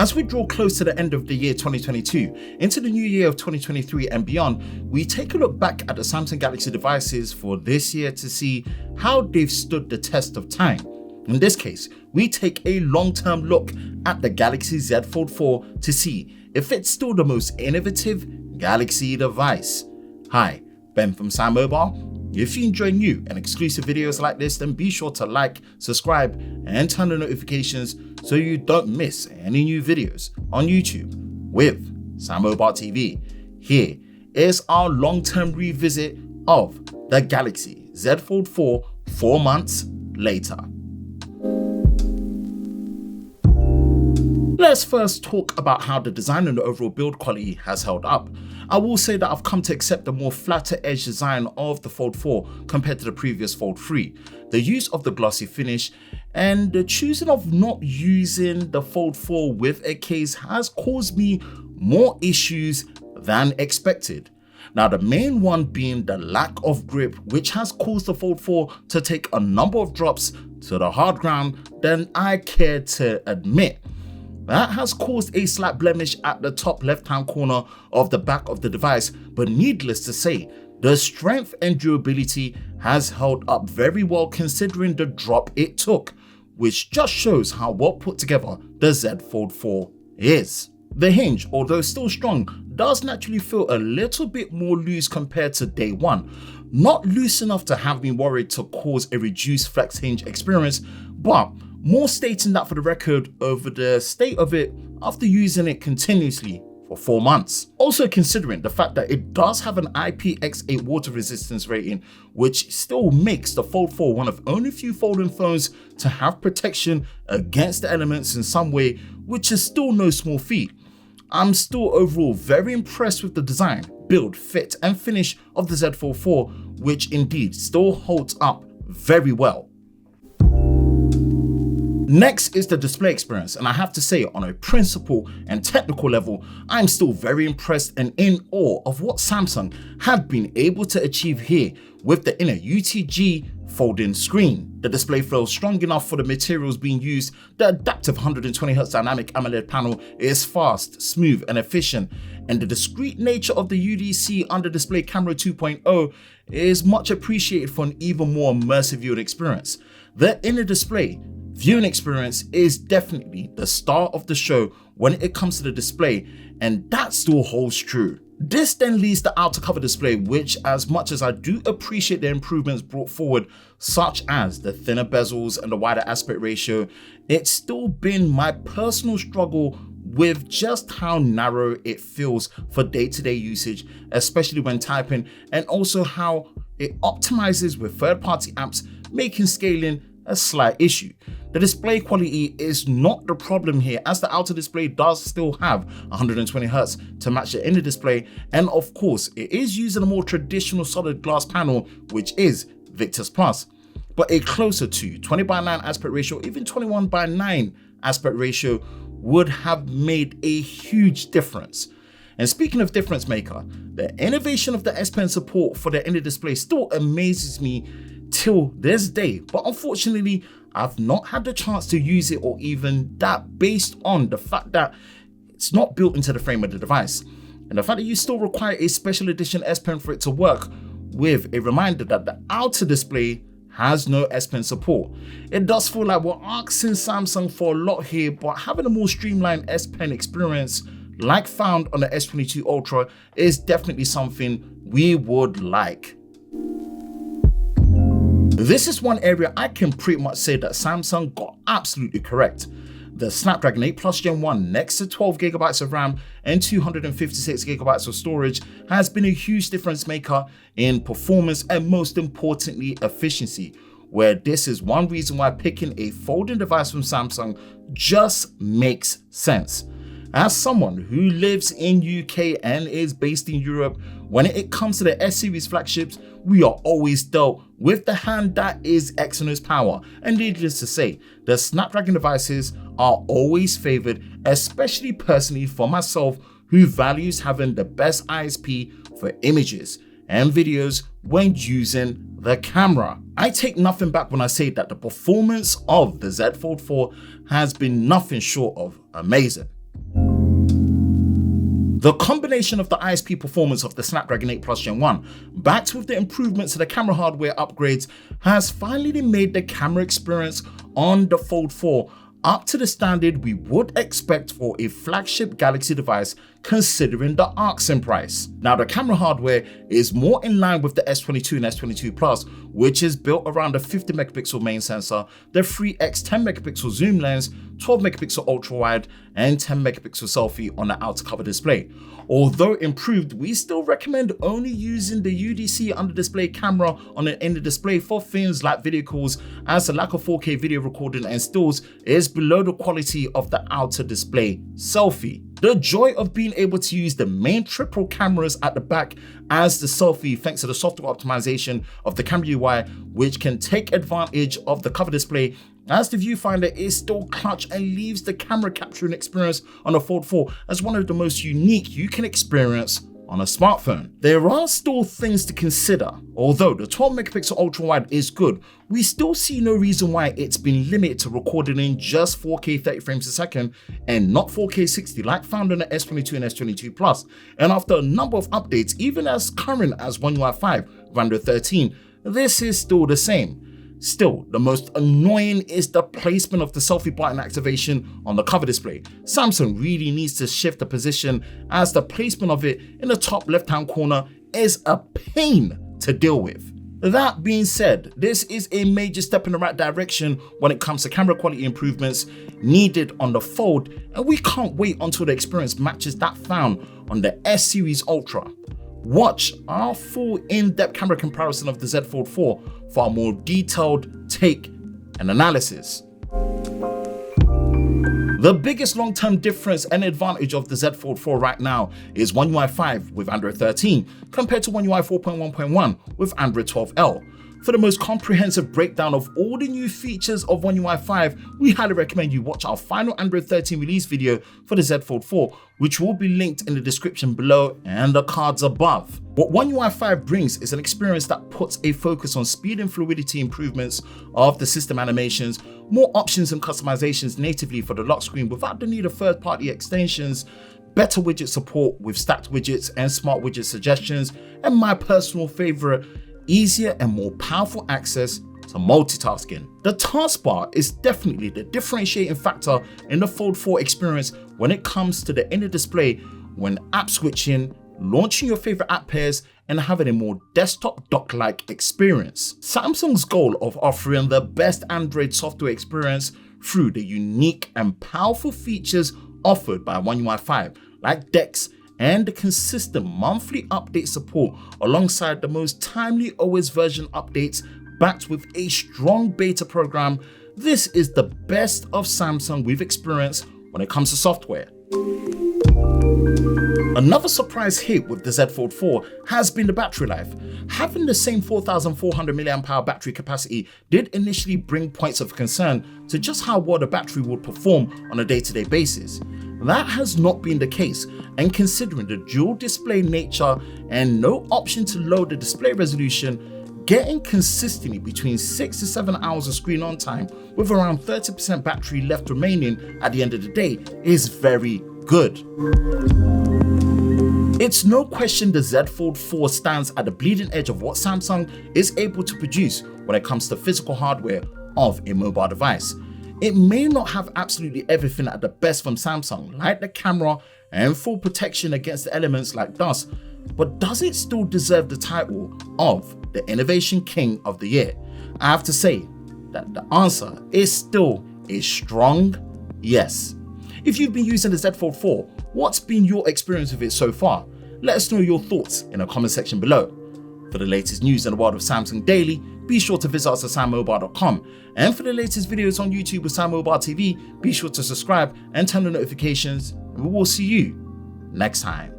As we draw close to the end of the year 2022, into the new year of 2023 and beyond, we take a look back at the Samsung Galaxy devices for this year to see how they've stood the test of time. In this case, we take a long-term look at the Galaxy Z Fold 4 to see if it's still the most innovative Galaxy device. Hi, Ben from Sam Mobile. If you enjoy new and exclusive videos like this, then be sure to like, subscribe, and turn on notifications so you don't miss any new videos on YouTube with Sam Mobile TV. Here is our long-term revisit of the Galaxy Z Fold 4 4 months later. Let's first talk about how the design and the overall build quality has held up. I will say that I've come to accept the more flatter edge design of the Fold 4 compared to the previous Fold 3. The use of the glossy finish and the choosing of not using the Fold 4 with a case has caused me more issues than expected. Now, the main one being the lack of grip, which has caused the Fold 4 to take a number of drops to the hard ground than I care to admit. That has caused a slight blemish at the top left-hand corner of the back of the device, but needless to say, the strength and durability has held up very well considering the drop it took, which just shows how well put together the Z Fold 4 is. The hinge, although still strong, does naturally feel a little bit more loose compared to day one. Not loose enough to have me worried to cause a reduced flex hinge experience, but more stating that for the record over the state of it after using it continuously for 4 months. Also considering the fact that it does have an IPX8 water resistance rating, which still makes the Fold 4 one of only few folding phones to have protection against the elements in some way, which is still no small feat. I'm still overall very impressed with the design, build, fit and finish of the Z Fold 4, which indeed still holds up very well. Next is the display experience, and I have to say, on a principle and technical level, I'm still very impressed and in awe of what Samsung have been able to achieve here with the inner UTG folding screen. The display feels strong enough for the materials being used. The adaptive 120Hz dynamic AMOLED panel is fast, smooth and efficient, and the discrete nature of the UDC under display camera 2.0 is much appreciated for an even more immersive viewing experience. The inner display viewing experience is definitely the star of the show when it comes to the display, and that still holds true. This then leads to the outer cover display, which, as much as I do appreciate the improvements brought forward, such as the thinner bezels and the wider aspect ratio, it's still been my personal struggle with just how narrow it feels for day-to-day usage, especially when typing, and also how it optimizes with third-party apps, making scaling a slight issue. The display quality is not the problem here, as the outer display does still have 120Hz to match the inner display, and of course it is using a more traditional solid glass panel, which is Victus Plus, but a closer to 20:9 aspect ratio, even 21:9 aspect ratio would have made a huge difference. And speaking of difference maker, the innovation of the S Pen support for the inner display still amazes me till this day, but unfortunately I've not had the chance to use it or even that, based on the fact that it's not built into the frame of the device, and the fact that you still require a special edition S Pen for it to work, with a reminder that the outer display has no S Pen support. It does feel like we're asking Samsung for a lot here, but having a more streamlined S Pen experience like found on the S22 Ultra is definitely something we would like. This is one area I can pretty much say that Samsung got absolutely correct. The Snapdragon 8 Plus Gen 1 next to 12GB of RAM and 256GB of storage has been a huge difference maker in performance and most importantly efficiency, where this is one reason why picking a folding device from Samsung just makes sense. As someone who lives in UK and is based in Europe, when it comes to the S-series flagships, we are always dealt with the hand that is Exynos power, and needless to say, the Snapdragon devices are always favored, especially personally for myself, who values having the best ISP for images and videos when using the camera. I take nothing back when I say that the performance of the Z Fold 4 has been nothing short of amazing. The combination of the ISP performance of the Snapdragon 8 Plus Gen 1, backed with the improvements to the camera hardware upgrades, has finally made the camera experience on the Fold 4 up to the standard we would expect for a flagship Galaxy device considering the arcs in price. Now, the camera hardware is more in line with the S22 and S22 Plus, which is built around a 50 megapixel main sensor, the 3x 10 megapixel zoom lens, 12 megapixel ultra wide, and 10 megapixel selfie on the outer cover display. Although improved, we still recommend only using the UDC under display camera on an inner display for things like video calls, as the lack of 4K video recording and stills is below the quality of the outer display selfie. The joy of being able to use the main triple cameras at the back as the selfie thanks to the software optimization of the camera UI, which can take advantage of the cover display as the viewfinder is still clutch and leaves the camera capturing experience on the Fold 4 as one of the most unique you can experience on a smartphone. There are still things to consider. Although the 12 megapixel ultra wide is good, we still see no reason why it's been limited to recording in just 4K 30 frames a second and not 4K 60 like found on the S22 and S22 Plus. And after a number of updates, even as current as One UI 5 with Android 13, this is still the same. Still, the most annoying is the placement of the selfie button activation on the cover display. Samsung really needs to shift the position, as the placement of it in the top left-hand corner is a pain to deal with. That being said, this is a major step in the right direction when it comes to camera quality improvements needed on the Fold, and we can't wait until the experience matches that found on the S Series Ultra. Watch our full in-depth camera comparison of the Z Fold 4 for a more detailed take and analysis. The biggest long-term difference and advantage of the Z Fold 4 right now is One UI 5 with Android 13 compared to One UI 4.1.1 with Android 12L. For the most comprehensive breakdown of all the new features of One UI 5, we highly recommend you watch our final Android 13 release video for the Z Fold 4, which will be linked in the description below and the cards above. What One UI 5 brings is an experience that puts a focus on speed and fluidity improvements of the system animations, more options and customizations natively for the lock screen without the need of third-party extensions, better widget support with stacked widgets and smart widget suggestions, and my personal favorite, easier and more powerful access to multitasking. The taskbar is definitely the differentiating factor in the Fold 4 experience when it comes to the inner display when app switching, launching your favorite app pairs, and having a more desktop dock-like experience. Samsung's goal of offering the best Android software experience through the unique and powerful features offered by One UI 5, like DeX, and the consistent monthly update support alongside the most timely OS version updates backed with a strong beta program, this is the best of Samsung we've experienced when it comes to software. Another surprise hit with the Z Fold 4 has been the battery life. Having the same 4,400 mAh battery capacity did initially bring points of concern to just how well the battery would perform on a day-to-day basis. That has not been the case, and considering the dual display nature and no option to lower the display resolution, getting consistently between 6 to 7 hours of screen on time with around 30% battery left remaining at the end of the day is very good. It's no question the Z Fold 4 stands at the bleeding edge of what Samsung is able to produce when it comes to physical hardware of a mobile device. It may not have absolutely everything at the best from Samsung, like the camera and full protection against the elements like dust, but does it still deserve the title of the Innovation King of the Year? I have to say that the answer is still a strong yes. If you've been using the Z Fold 4, what's been your experience with it so far? Let us know your thoughts in the comment section below. For the latest news in the world of Samsung Daily, be sure to visit us at sammobile.com. And for the latest videos on YouTube with Sam Mobile TV, be sure to subscribe and turn on notifications, and we will see you next time.